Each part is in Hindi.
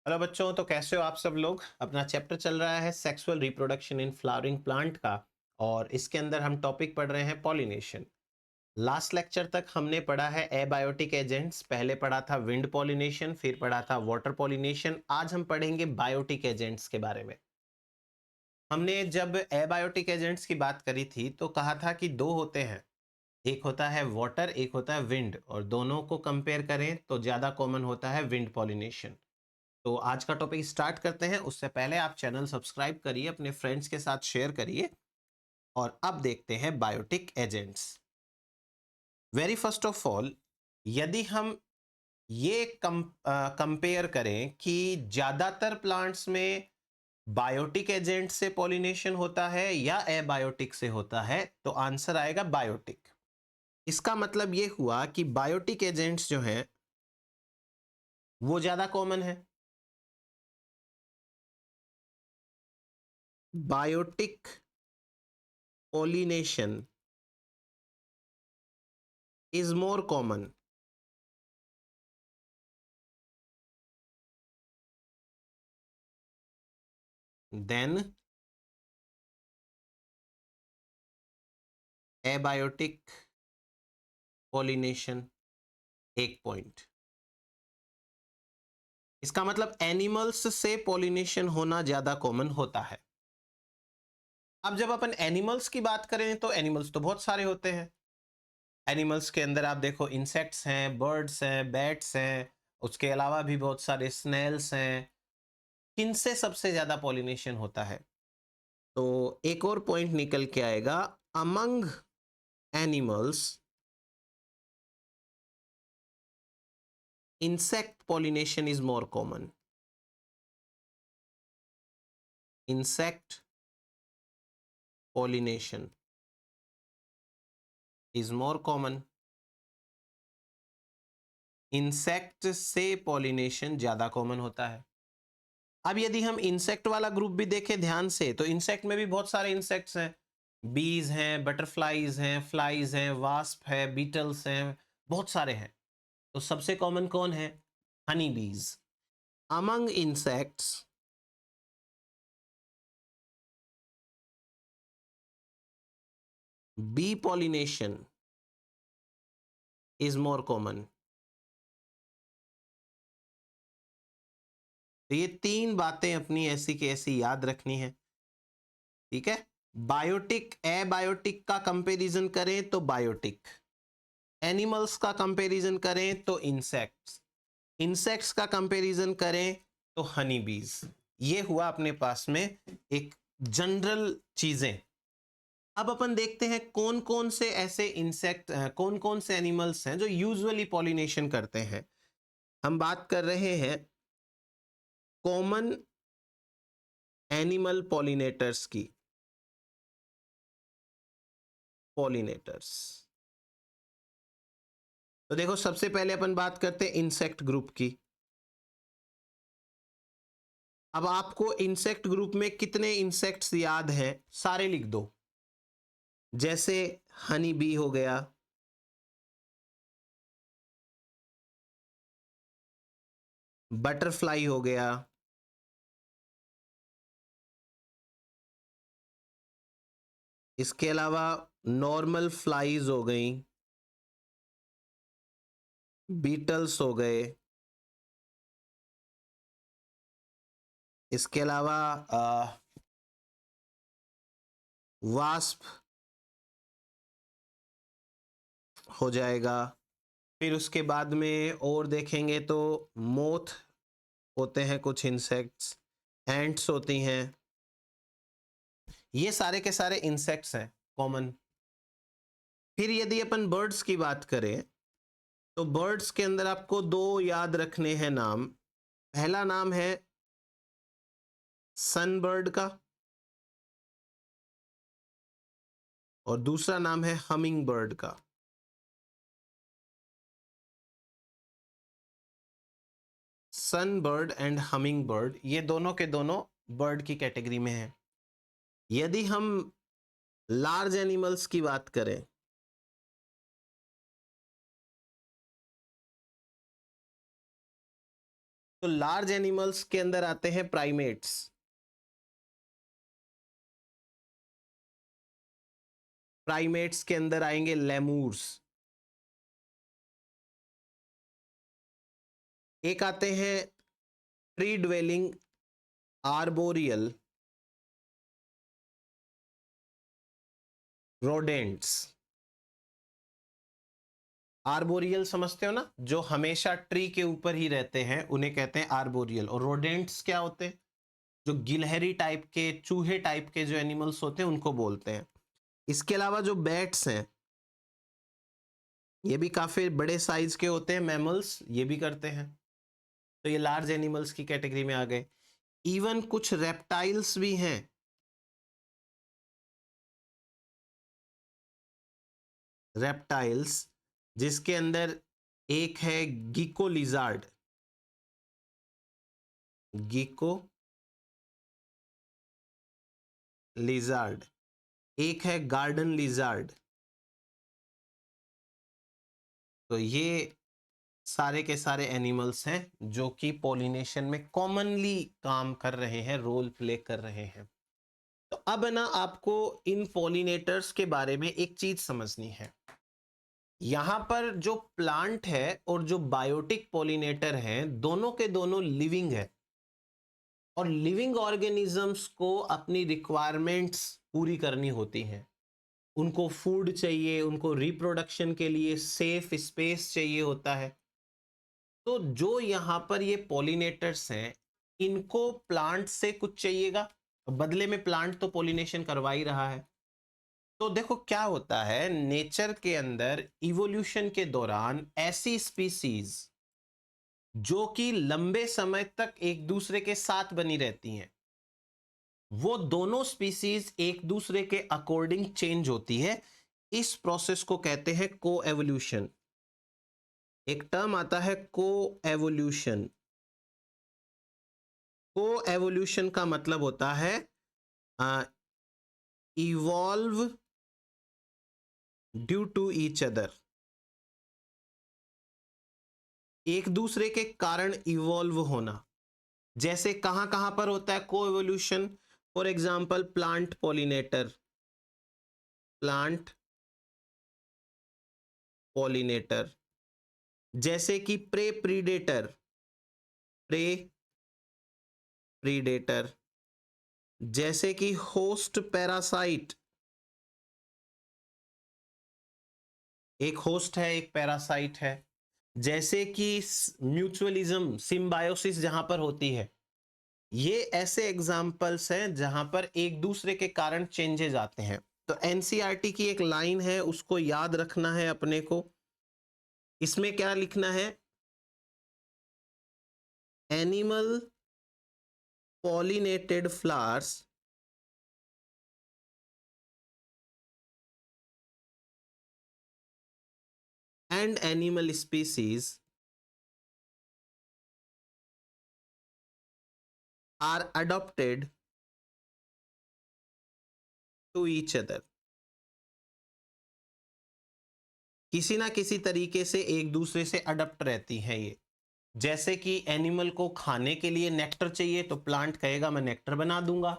हेलो बच्चों, तो कैसे हो आप सब लोग। अपना चैप्टर चल रहा है sexual reproduction in flowering plant का, और इसके अंदर हम टॉपिक पढ़ रहे हैं पॉलिनेशन। लास्ट लेक्चर तक हमने पढ़ा है एबायोटिक एजेंट्स। पहले पढ़ा था विंड पॉलिनेशन, फिर पढ़ा था वाटर पॉलिनेशन। आज हम पढ़ेंगे बायोटिक एजेंट्स के बारे में। हमने जब एबायोटिक एजेंट्स की बात करी थी तो कहा था कि दो होते हैं, एक होता है वाटर, एक होता है विंड, और दोनों को कंपेयर करें तो ज्यादा कॉमन होता है विंड पॉलिनेशन। तो आज का टॉपिक स्टार्ट करते हैं। उससे पहले आप चैनल सब्सक्राइब करिए, अपने फ्रेंड्स के साथ शेयर करिए। और अब देखते हैं biotic agents. Very first of all, यदि हम ये कंपेयर करें कि ज्यादातर प्लांट्स में बायोटिक एजेंट से पॉलिनेशन होता है या एबायोटिक से होता है, तो आंसर आएगा बायोटिक। इसका मतलब ये हुआ कि बायोटिक एजेंट्स जो हैं वो ज्यादा कॉमन है। Biotic pollination is more common than abiotic pollination। एक पॉइंट। इसका मतलब एनिमल्स से पॉलिनेशन होना ज्यादा कॉमन होता है। अब जब अपन एनिमल्स की बात करें तो एनिमल्स तो बहुत सारे होते हैं। एनिमल्स के अंदर आप देखो, इंसेक्ट्स हैं, बर्ड्स हैं, बैट्स हैं, उसके अलावा भी बहुत सारे स्नेल्स हैं। किनसे सबसे ज्यादा पॉलिनेशन होता है? तो एक और पॉइंट निकल के आएगा, among animals insect pollination is more common। insect pollination is more common। Insect से पॉलिनेशन ज्यादा कॉमन होता है। अब यदि हम इंसेक्ट वाला ग्रुप भी देखें ध्यान से, तो इंसेक्ट में भी बहुत सारे इंसेक्ट्स हैं। बीज हैं, बटरफ्लाईज हैं, फ्लाईज हैं, वास्प है, बीटल्स हैं, बहुत सारे हैं। तो सबसे कॉमन कौन है? Honey bees. Among insects bee pollination is more common. तो ये तीन बातें अपनी ऐसी की ऐसी याद रखनी है, ठीक है। बायोटिक एबायोटिक का कंपैरिजन करें तो बायोटिक, एनिमल्स का कंपैरिजन करें तो इंसेक्ट्स, इंसेक्ट्स का कंपैरिजन करें तो हनी बीज। ये हुआ अपने पास में एक जनरल चीजें। अब अपन देखते हैं कौन कौन से ऐसे इंसेक्ट, कौन कौन से एनिमल्स हैं जो यूजुअली पॉलिनेशन करते हैं। हम बात कर रहे हैं कॉमन एनिमल पॉलिनेटर्स की। पॉलिनेटर्स, तो देखो सबसे पहले अपन बात करते हैं इंसेक्ट ग्रुप की। अब आपको इंसेक्ट ग्रुप में कितने इंसेक्ट्स याद हैं, सारे लिख दो। जैसे हनी बी हो गया, बटरफ्लाई हो गया, इसके अलावा नॉर्मल फ्लाईज हो गई, बीटल्स हो गए, इसके अलावा वास्प हो जाएगा। फिर उसके बाद में और देखेंगे तो मोथ होते हैं कुछ इंसेक्ट्स, एंट्स होती हैं। ये सारे के सारे इंसेक्ट्स हैं कॉमन। फिर यदि अपन बर्ड्स की बात करें तो बर्ड्स के अंदर आपको दो याद रखने हैं नाम। पहला नाम है सनबर्ड का, और दूसरा नाम है हमिंग बर्ड का। सनबर्ड एंड हमिंग बर्ड, ये दोनों के दोनों बर्ड की कैटेगरी में है। यदि हम लार्ज एनिमल्स की बात करें तो लार्ज एनिमल्स के अंदर आते हैं प्राइमेट्स, प्राइमेट्स के अंदर आएंगे लेमूर्स, एक आते हैं tree dwelling arboreal rodents. Arboreal समझते हो ना, जो हमेशा ट्री के ऊपर ही रहते हैं उन्हें कहते हैं आर्बोरियल। और रोडेंट्स क्या होते हैं? जो गिलहरी टाइप के, चूहे टाइप के जो एनिमल्स होते हैं उनको बोलते हैं। इसके अलावा जो बैट्स हैं ये भी काफी बड़े साइज के होते हैं, मैमल्स ये भी करते हैं। तो ये लार्ज एनिमल्स की कैटेगरी में आ गए। इवन कुछ रेप्टाइल्स भी हैं, रेप्टाइल्स, जिसके अंदर एक है गिको लिजार्ड, गिको लिजार्ड, एक है गार्डन लिजार्ड। तो ये सारे के सारे एनिमल्स हैं जो कि पॉलिनेशन में कॉमनली काम कर रहे हैं, रोल प्ले कर रहे हैं। तो अब ना आपको इन पॉलिनेटर्स के बारे में एक चीज समझनी है। यहां पर जो प्लांट है और जो बायोटिक पॉलिनेटर है, दोनों के दोनों लिविंग है, और लिविंग ऑर्गेनिजम्स को अपनी रिक्वायरमेंट्स पूरी करनी होती हैं। उनको फूड चाहिए, उनको रिप्रोडक्शन के लिए सेफ स्पेस चाहिए होता है। तो जो यहाँ पर ये पॉलिनेटर्स हैं, इनको प्लांट से कुछ चाहिएगा, बदले में प्लांट तो पॉलिनेशन करवा ही रहा है। तो देखो क्या होता है, नेचर के अंदर इवोल्यूशन के दौरान ऐसी स्पीसीज जो कि लंबे समय तक एक दूसरे के साथ बनी रहती हैं, वो दोनों स्पीसीज एक दूसरे के अकॉर्डिंग चेंज होती है। इस प्रोसेस को कहते हैं को एवोल्यूशन। एक टर्म आता है को एवोल्यूशन। को एवोल्यूशन का मतलब होता है evolve due to each other, एक दूसरे के कारण इवॉल्व होना। जैसे कहां कहां पर होता है को evolution? For example plant pollinator, plant pollinator, जैसे कि प्रे प्रीडेटर, प्रे प्रीडेटर, जैसे कि होस्ट पैरासाइट, एक होस्ट है एक पैरासाइट है, जैसे कि म्यूचुअलिज्म सिम्बायोसिस जहां पर होती है। ये ऐसे एग्जाम्पल्स हैं जहां पर एक दूसरे के कारण चेंजेस आते हैं। तो एनसीईआरटी की एक लाइन है, उसको याद रखना है अपने को। इसमें क्या लिखना है? Animal pollinated flowers and animal species are adopted to each other। किसी ना किसी तरीके से एक दूसरे से अडप्ट रहती हैं ये। जैसे कि एनिमल को खाने के लिए नेक्टर चाहिए, तो प्लांट कहेगा मैं नेक्टर बना दूंगा।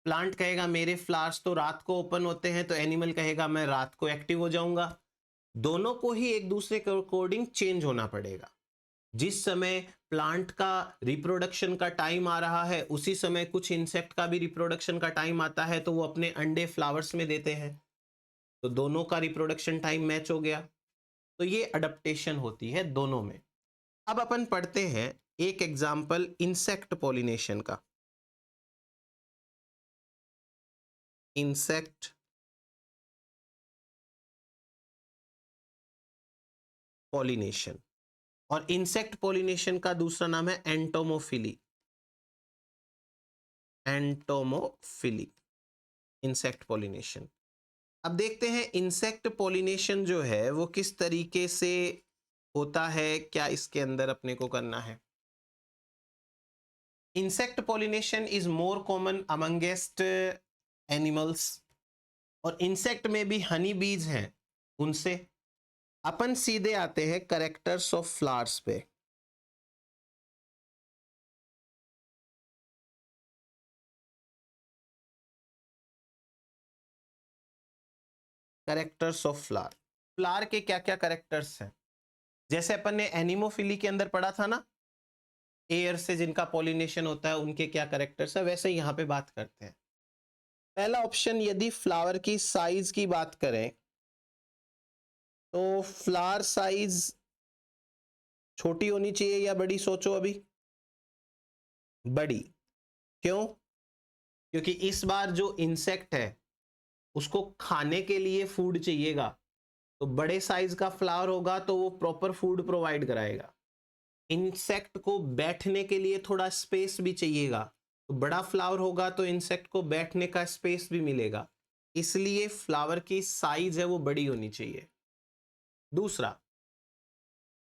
प्लांट कहेगा मेरे फ्लावर्स तो रात को ओपन होते हैं, तो एनिमल कहेगा मैं रात को एक्टिव हो जाऊंगा। दोनों को ही एक दूसरे के अकॉर्डिंग चेंज होना पड़ेगा। जिस समय प्लांट का रिप्रोडक्शन का टाइम आ रहा है, उसी समय कुछ इंसेक्ट का भी रिप्रोडक्शन का टाइम आता है, तो वो अपने अंडे फ्लावर्स में देते हैं, तो दोनों का रिप्रोडक्शन टाइम मैच हो गया। तो ये अडप्टेशन होती है दोनों में। अब अपन पढ़ते हैं एक एग्जाम्पल इंसेक्ट पॉलिनेशन का। इंसेक्ट पॉलिनेशन, और इंसेक्ट पॉलिनेशन का दूसरा नाम है एंटोमोफिली। Entomophily, insect pollination. अब देखते हैं इंसेक्ट पॉलिनेशन जो है वो किस तरीके से होता है, क्या इसके अंदर अपने को करना है। Insect pollination is more common amongst animals, और इंसेक्ट में भी हनी बीज हैं उनसे। अपन सीधे आते हैं करेक्टर्स ऑफ फ्लावर्स पे। Characters of flower. फ्लावर के क्या क्या कैरेक्टर्स हैं, जैसे अपन ने एनिमोफिली के अंदर पढ़ा था ना, एयर से जिनका पॉलिनेशन होता है उनके क्या कैरेक्टर्स है, वैसे ही यहाँ पे बात करते हैं। पहला ऑप्शन, यदि फ्लावर की साइज की बात करें तो फ्लावर साइज छोटी होनी चाहिए या बड़ी, सोचो अभी। बड़ी। क्यों? क्योंकि इस बार जो इंसेक्ट है उसको खाने के लिए फूड चाहिएगा, तो बड़े साइज का फ्लावर होगा तो वो प्रॉपर फूड प्रोवाइड कराएगा। इंसेक्ट को बैठने के लिए थोड़ा स्पेस भी चाहिएगा, तो बड़ा फ्लावर होगा तो इंसेक्ट को बैठने का स्पेस भी मिलेगा, इसलिए फ्लावर की साइज है वो बड़ी होनी चाहिए। दूसरा,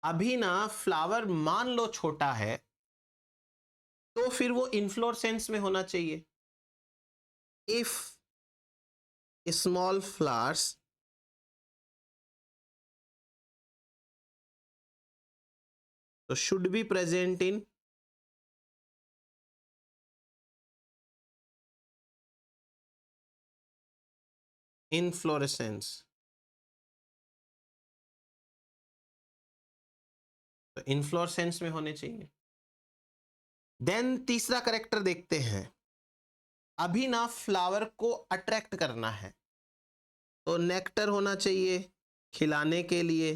अभी ना फ्लावर मान लो छोटा है तो फिर वो इन्फ्लोरेसेंस में होना चाहिए। इफ स्मॉल फ्लावर्स तो should be present in inflorescence. तो इनफ्लोरेसेंस में होने चाहिए। देन तीसरा करेक्टर देखते हैं, अभी ना फ्लावर को अट्रैक्ट करना है तो नेक्टर होना चाहिए खिलाने के लिए,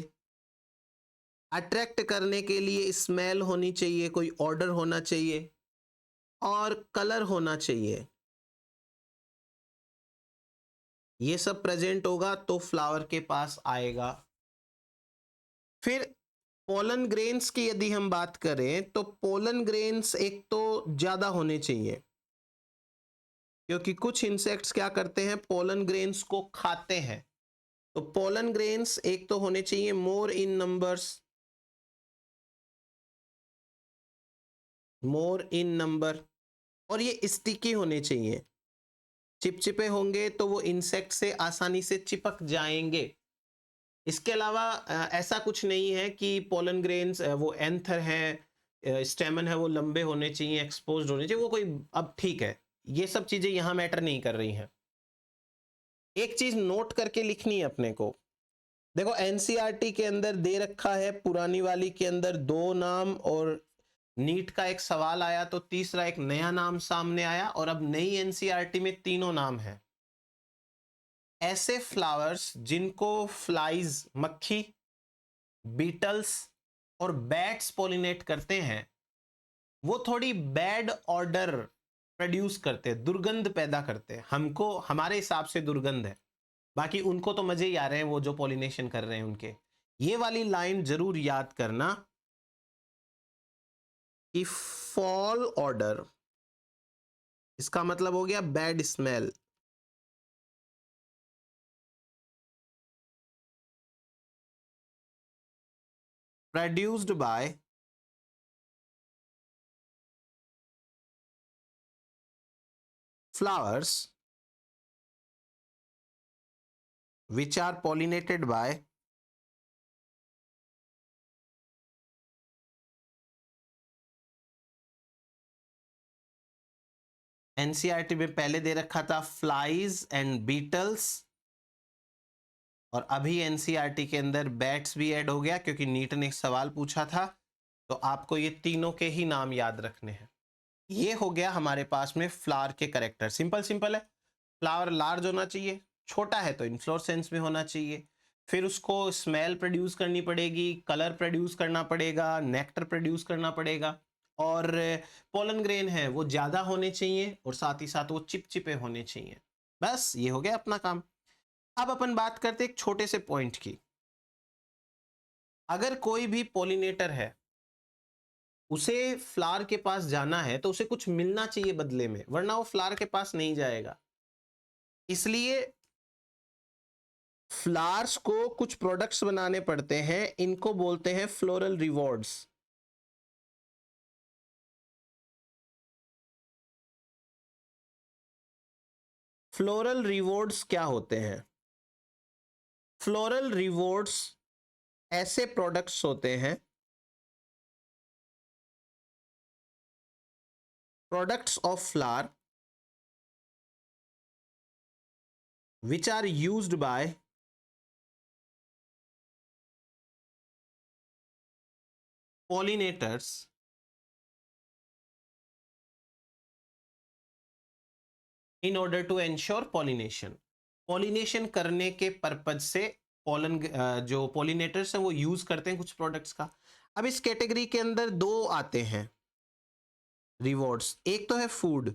अट्रैक्ट करने के लिए स्मेल होनी चाहिए, कोई ऑर्डर होना चाहिए और कलर होना चाहिए। ये सब प्रेजेंट होगा तो फ्लावर के पास आएगा। फिर पोलन ग्रेन्स की यदि हम बात करें तो पोलन ग्रेन्स एक तो ज्यादा होने चाहिए, क्योंकि कुछ इंसेक्ट्स क्या करते हैं, पोलन ग्रेन्स को खाते हैं। तो पोलन ग्रेन्स एक तो होने चाहिए मोर इन नंबर्स, मोर इन नंबर, और ये स्टिकी होने चाहिए। चिपचिपे होंगे तो वो इंसेक्ट से आसानी से चिपक जाएंगे। इसके अलावा ऐसा कुछ नहीं है कि पोलन ग्रेन्स वो एंथर है, स्टेमन है वो लंबे होने चाहिए, एक्सपोज्ड होने चाहिए, वो कोई, अब ठीक है, ये सब चीजें यहां मैटर नहीं कर रही हैं। एक चीज नोट करके लिखनी है अपने को। देखो एनसीईआरटी के अंदर दे रखा है, पुरानी वाली के अंदर 2 नाम, और नीट का एक सवाल आया तो तीसरा एक नया नाम सामने आया, और अब नई एनसीईआरटी में तीनों नाम है। ऐसे फ्लावर्स जिनको फ्लाइज, मक्खी, बीटल्स और बैट्स पॉलिनेट करते हैं, वो थोड़ी बैड ऑर्डर प्रोड्यूस करते हैं, दुर्गंध पैदा करते हैं। हमको हमारे हिसाब से दुर्गंध है, बाकी उनको तो मजे ही आ रहे हैं, वो जो पॉलिनेशन कर रहे हैं उनके। ये वाली लाइन जरूर याद करना कि फॉल ऑर्डर, इसका मतलब हो गया bad smell. Produced by flowers which are pollinated by NCERT में पहले दे रखा था फ्लाइज एंड बीटल्स, और अभी एनसीईआरटी के अंदर बैट्स भी ऐड हो गया, क्योंकि नीट ने एक सवाल पूछा था, तो आपको ये तीनों के ही नाम याद रखने हैं। ये हो गया हमारे पास में फ्लावर के करेक्टर। सिंपल सिंपल है। फ्लावर लार्ज होना चाहिए, छोटा है तो इन्फ्लोरेसेंस में होना चाहिए, फिर उसको स्मेल प्रोड्यूस करनी पड़ेगी, कलर प्रोड्यूस करना पड़ेगा, नेक्टर प्रोड्यूस करना पड़ेगा, और पोलन ग्रेन है वो ज्यादा होने चाहिए, और साथ ही साथ वो चिपचिपे होने चाहिए। बस ये हो गया अपना काम। अब अपन बात करते एक छोटे से पॉइंट की। अगर कोई भी पॉलिनेटर है, उसे फ्लावर के पास जाना है तो उसे कुछ मिलना चाहिए बदले में, वरना वो फ्लावर के पास नहीं जाएगा। इसलिए फ्लावर्स को कुछ प्रोडक्ट्स बनाने पड़ते हैं, इनको बोलते हैं फ्लोरल रिवॉर्ड्स। फ्लोरल रिवॉर्ड्स क्या होते हैं? फ्लोरल रिवॉर्ड्स ऐसे प्रोडक्ट्स होते हैं, products of flower which are used by pollinators in order to ensure pollination. Pollination करने के पर्पज से पॉलन जो पॉलिनेटर्स हैं वो यूज करते हैं कुछ प्रोडक्ट्स का। अब इस कैटेगरी के अंदर दो आते हैं रिवॉर्ड्स, एक तो है फूड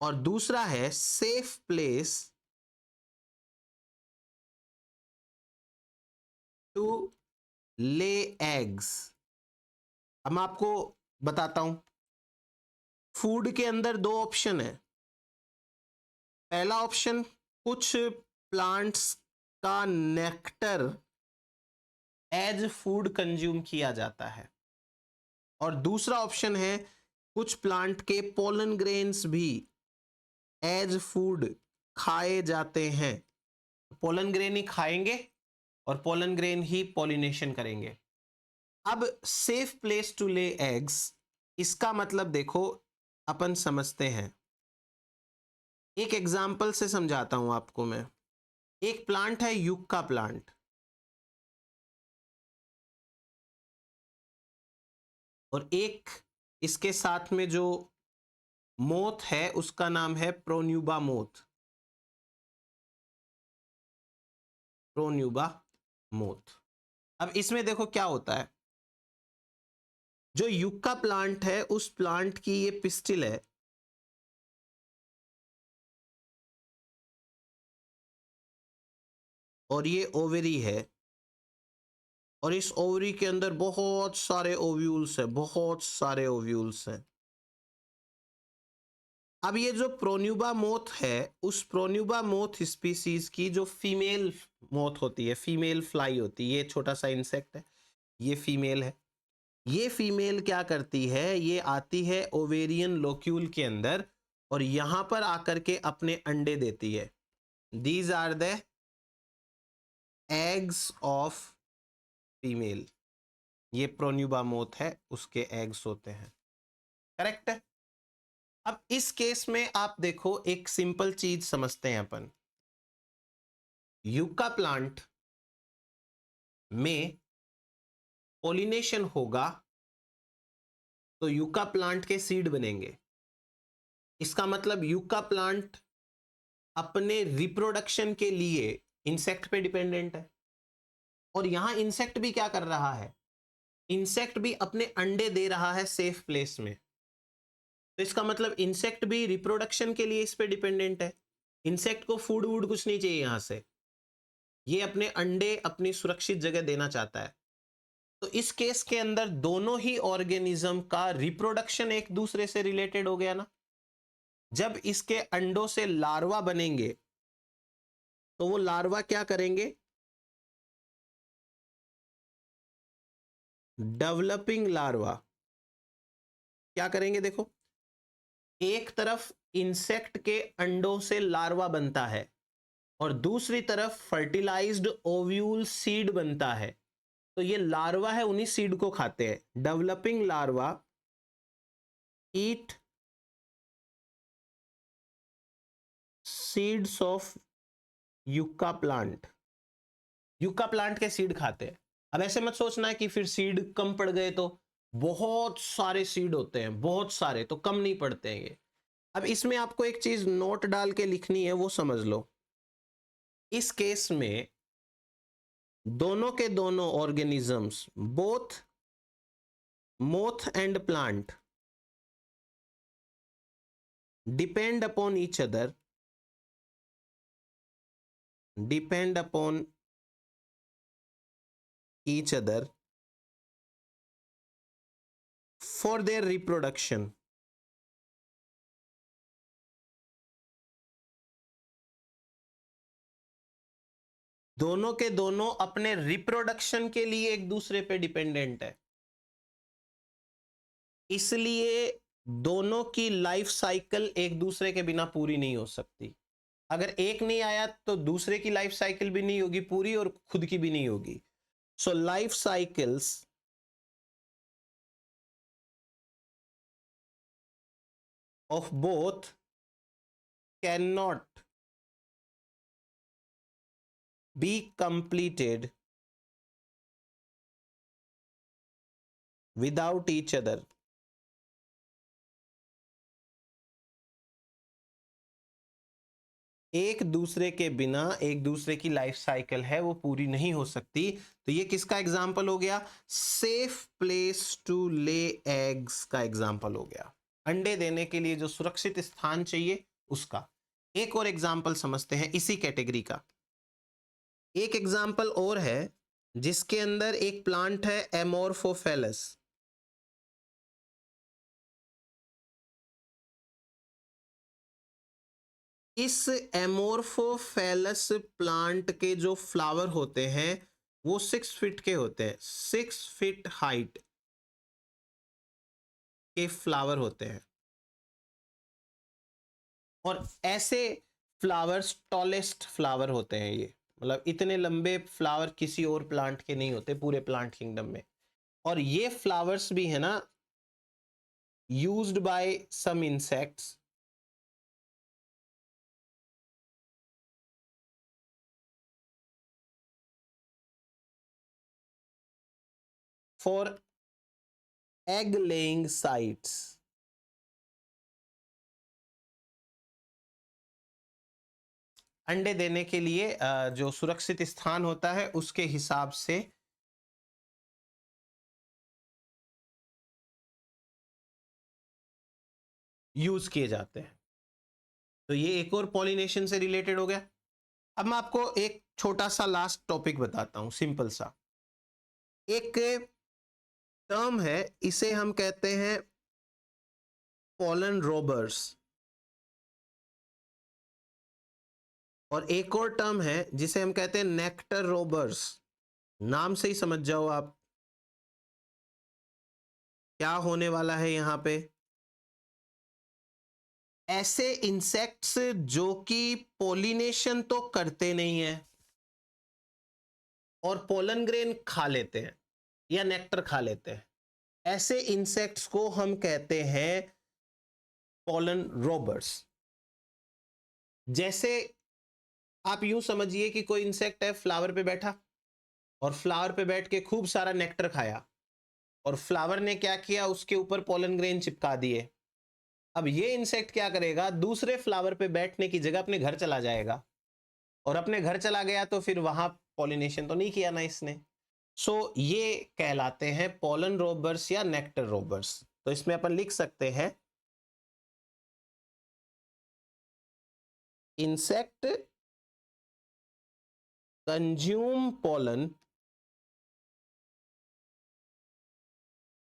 और दूसरा है safe place to lay eggs. अब मैं आपको बताता हूं, फूड के अंदर दो ऑप्शन है। पहला ऑप्शन, कुछ प्लांट्स का नेक्टर एज फूड कंज्यूम किया जाता है, और दूसरा ऑप्शन है कुछ प्लांट के पोलन ग्रेन्स भी एज फूड खाए जाते हैं। पोलन ग्रेन ही खाएंगे और पोलन ग्रेन ही पॉलिनेशन करेंगे। अब safe place to lay eggs, इसका मतलब देखो अपन समझते हैं, एक एग्जाम्पल से समझाता हूं आपको मैं। एक प्लांट है युक्का प्लांट, और एक इसके साथ में जो मोथ है उसका नाम है प्रोन्यूबा मोथ। प्रोन्यूबा मोथ। अब इसमें देखो क्या होता है, जो युक्का प्लांट है उस प्लांट की ये पिस्टिल है, और ये ओवेरी है, और इस ओवरी के अंदर बहुत सारे ओव्यूल्स हैं, बहुत सारे ओव्यूल्स हैं। अब ये जो प्रोन्यूबा मोथ है, उस प्रोन्यूबा मोथ स्पीसीज की जो फीमेल मोथ होती है, फीमेल फ्लाई होती है, ये छोटा सा इंसेक्ट है, ये फीमेल है। ये फीमेल क्या करती है, ये आती है ओवेरियन लोक्यूल के अंदर और यहां पर आकर के अपने अंडे देती है। These are the eggs of female. ये प्रोन्यूबा मोथ है, उसके एग्स होते हैं। करेक्ट है। अब इस केस में आप देखो, एक सिंपल चीज समझते हैं अपन। यूका प्लांट में पॉलिनेशन होगा तो यूका प्लांट के सीड बनेंगे। इसका मतलब यूका प्लांट अपने रिप्रोडक्शन के लिए इंसेक्ट पे डिपेंडेंट है, और यहां इंसेक्ट भी क्या कर रहा है, इंसेक्ट भी अपने अंडे दे रहा है सेफ प्लेस में। तो इसका मतलब इंसेक्ट भी रिप्रोडक्शन के लिए इस पे डिपेंडेंट है। इंसेक्ट को फूड वूड कुछ नहीं चाहिए यहां से, ये अपने अंडे अपनी सुरक्षित जगह देना चाहता है। तो इस केस के अंदर दोनों ही ऑर्गेनिज्म का रिप्रोडक्शन एक दूसरे से रिलेटेड हो गया ना। जब इसके अंडों से लार्वा बनेंगे तो वो लार्वा क्या करेंगे, डेवलपिंग लार्वा क्या करेंगे, देखो एक तरफ इंसेक्ट के अंडों से लार्वा बनता है और दूसरी तरफ फर्टिलाइज्ड ओव्यूल सीड बनता है। तो ये लार्वा है, उन्हीं सीड को खाते हैं। Developing larva eat seeds of yucca plant. Yucca plant के सीड खाते हैं। अब ऐसे मत सोचना है कि फिर सीड कम पड़ गए, तो बहुत सारे सीड होते हैं, बहुत सारे, तो कम नहीं पड़ते हैं ये। अब इसमें आपको एक चीज नोट डाल के लिखनी है, वो समझ लो। इस केस में दोनों के दोनों organisms, both moth and plant, depend upon each other, depend upon each other for their reproduction। दोनों के दोनों अपने रिप्रोडक्शन के लिए एक दूसरे पे डिपेंडेंट है, इसलिए दोनों की लाइफ साइकिल एक दूसरे के बिना पूरी नहीं हो सकती। अगर एक नहीं आया तो दूसरे की लाइफ साइकिल भी नहीं होगी पूरी और खुद की भी नहीं होगी। So life cycles of both cannot be completed without each other. एक दूसरे के बिना एक दूसरे की लाइफ साइकिल है वो पूरी नहीं हो सकती। तो ये किसका एग्जाम्पल हो गया? Safe place to lay eggs का एग्जाम्पल हो गया। अंडे देने के लिए जो सुरक्षित स्थान चाहिए उसका। एक और एग्जाम्पल समझते हैं इसी कैटेगरी का। एक एग्जाम्पल और है जिसके अंदर एक प्लांट है एमोर्फोफेलस। इस एमोर्फोफेलस प्लांट के जो फ्लावर होते हैं वो 6 फीट के होते हैं, 6 फीट हाइट के फ्लावर होते हैं। और ऐसे फ्लावर्स टॉलेस्ट फ्लावर होते हैं ये, मतलब इतने लंबे फ्लावर किसी और प्लांट के नहीं होते पूरे प्लांट किंगडम में। और ये फ्लावर्स भी है ना used by some insects for egg laying sites. अंडे देने के लिए जो सुरक्षित स्थान होता है उसके हिसाब से यूज किए जाते हैं। तो ये एक और पॉलिनेशन से रिलेटेड हो गया। अब मैं आपको एक छोटा सा लास्ट टॉपिक बताता हूं, सिंपल सा। एक टर्म है, इसे हम कहते हैं पोलन रोबर्स। और एक और टर्म है जिसे हम कहते हैं नेक्टर रोबर्स। नाम से ही समझ जाओ आप क्या होने वाला है यहां पे। ऐसे इंसेक्ट्स जो कि पोलिनेशन तो करते नहीं है और पोलन ग्रेन खा लेते हैं या नेक्टर खा लेते हैं, ऐसे इंसेक्ट्स को हम कहते हैं पोलन रोबर्स। जैसे आप यूं समझिए कि कोई इंसेक्ट है फ्लावर पे बैठा और फ्लावर पे बैठ के खूब सारा नेक्टर खाया और फ्लावर ने क्या किया, उसके ऊपर पोलन ग्रेन चिपका दिए। अब ये इंसेक्ट क्या करेगा, दूसरे फ्लावर पे बैठने की जगह अपने घर चला जाएगा और अपने घर चला गया तो फिर वहां पॉलिनेशन तो नहीं किया ना इसने। सो ये कहलाते हैं पोलन रोबर्स या नेक्टर रोबर्स। तो इसमें अपन लिख सकते हैं इंसेक्ट कंज्यूम पोलन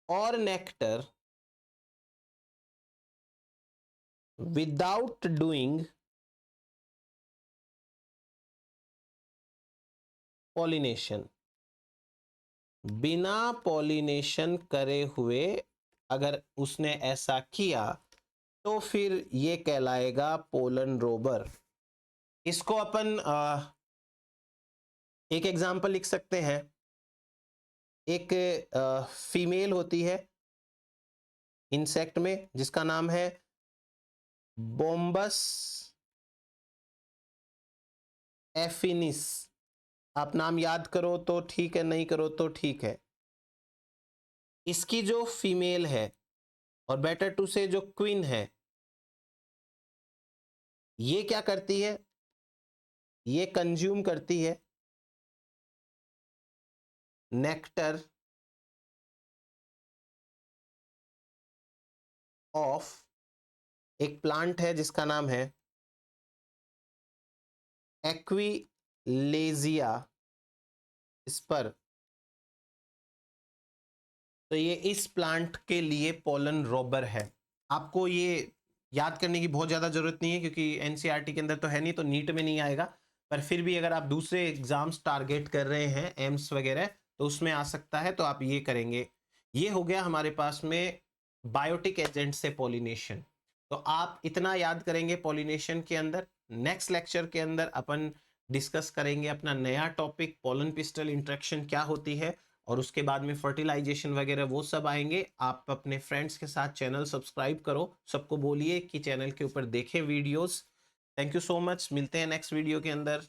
और नेक्टर विदाउट डूइंग पॉलिनेशन। बिना पॉलिनेशन करे हुए अगर उसने ऐसा किया तो फिर ये कहलाएगा पोलन रोबर। इसको अपन एक एग्जांपल लिख सकते हैं। एक फीमेल होती है इंसेक्ट में जिसका नाम है बोम्बस एफिनिस। आप नाम याद करो तो ठीक है, नहीं करो तो ठीक है। इसकी जो फीमेल है और बेटर टू से जो क्वीन है, ये क्या करती है, ये कंज्यूम करती है नेक्टर ऑफ, एक प्लांट है जिसका नाम है एक्विलेजिया स्पर। तो ये इस प्लांट के लिए पोलन रोबर है। आपको ये याद करने की बहुत ज़्यादा ज़रूरत नहीं है क्योंकि एनसीईआरटी के अंदर तो है नहीं, तो नीट में नहीं आएगा। पर फिर भी अगर आप दूसरे एग्जाम्स टारगेट कर रहे हैं एम्स वगैरह तो उसमें आ सकता है, तो आप ये करेंगे। ये हो गया हमारे पास में बायोटिक एजेंट से पॉलिनेशन। तो आप इतना याद करेंगे पॉलिनेशन के अंदर। नेक्स्ट लेक्चर के अंदर अपन डिस्कस करेंगे अपना नया टॉपिक पोलन पिस्टल इंटरेक्शन क्या होती है, और उसके बाद में फर्टिलाइजेशन वगैरह वो सब आएंगे। आप अपने फ्रेंड्स के साथ चैनल सब्सक्राइब करो, सबको बोलिए कि चैनल के ऊपर देखें videos. Thank you so much, मिलते हैं नेक्स्ट वीडियो के अंदर।